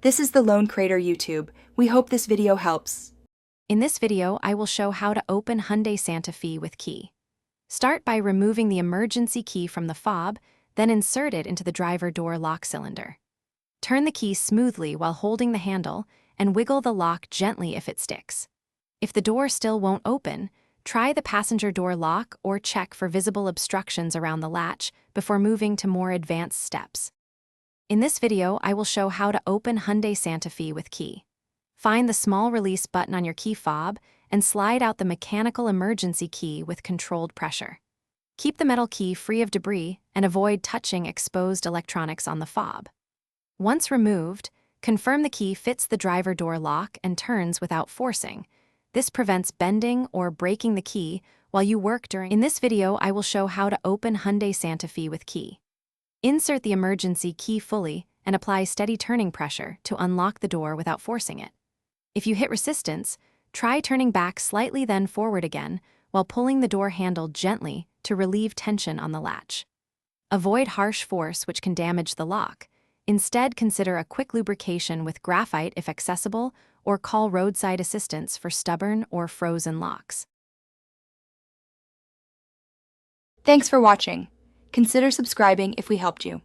This is the Lone Crater YouTube. We hope this video helps. In this video, I will show how to open Hyundai Santa Fe with key. Start by removing the emergency key from the fob, then insert it into the driver door lock cylinder. Turn the key smoothly while holding the handle and wiggle the lock gently if it sticks. If the door still won't open, try the passenger door lock or check for visible obstructions around the latch before moving to more advanced steps. In this video, I will show how to open Hyundai Santa Fe with key. Find the small release button on your key fob and slide out the mechanical emergency key with controlled pressure. Keep the metal key free of debris and avoid touching exposed electronics on the fob. Once removed, confirm the key fits the driver door lock and turns without forcing. This prevents bending or breaking the key while you work during. In this video, I will show how to open Hyundai Santa Fe with key. Insert the emergency key fully and apply steady turning pressure to unlock the door without forcing it. If you hit resistance, try turning back slightly then forward again while pulling the door handle gently to relieve tension on the latch. Avoid harsh force which can damage the lock. Instead, consider a quick lubrication with graphite if accessible, or call roadside assistance for stubborn or frozen locks. Thanks for watching. Consider subscribing if we helped you.